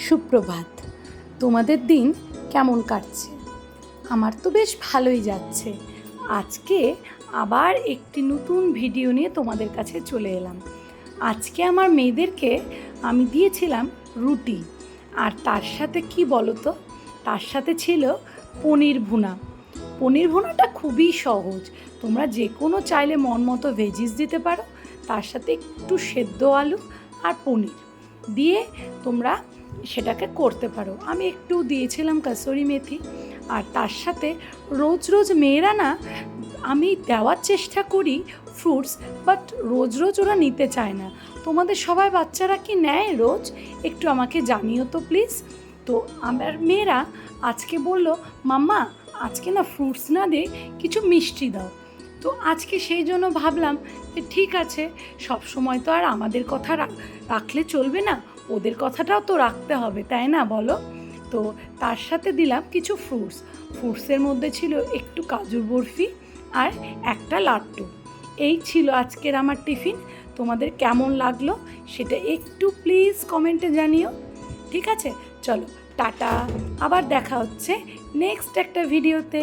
সুপ্রভাত। তোমাদের দিন কেমন কাটছে? আমার তো বেশ ভালোই যাচ্ছে। আজকে আবার একটি নতুন ভিডিও নিয়ে তোমাদের কাছে চলে এলাম। আজকে আমার মেয়েদেরকে আমি দিয়েছিলাম রুটি, আর তার সাথে কি বলো তো, তার সাথে ছিল পনির ভুনা। পনির ভুনাটা খুবই সহজ, তোমরা যে কোনো চাইলে মন মতো ভেজিস দিতে পারো, তার সাথে একটু সেদ্ধ আলু আর পনির দিয়ে তোমরা সেটাকে করতে পারো। আমি একটু দিয়েছিলাম কাসুরি মেথি, আর তার সাথে রোজ রোজ মেয়েরা না, আমি দেওয়ার চেষ্টা করি ফ্রুটস, বাট রোজ রোজ ওরা নিতে চায় না। তোমাদের সবাই বাচ্চারা কি নেয় রোজ? একটু আমাকে জানিও তো প্লিজ। তো আমার মেয়েরা আজকে বলল, মাম্মা আজকে না ফ্রুটস না দে, কিছু মিষ্টি দাও। তো আজকে সেই জন্য ভাবলাম যে ঠিক আছে, সব সময় তো আর আমাদের কথা রাখলে চলবে না, ওদের কথাটাও তো রাখতে হবে, তাই না বলো? তো তার সাথে দিলাম কিছু ফ্রুটসের মধ্যে ছিল একটু কাজুর বরফি আর একটা লাড্ডু। এই ছিল আজকের আমার টিফিন। তোমাদের কেমন লাগলো সেটা একটু প্লিজ কমেন্টে জানিও। ঠিক আছে, চলো টাটা, আবার দেখা হচ্ছে নেক্সট একটা ভিডিওতে।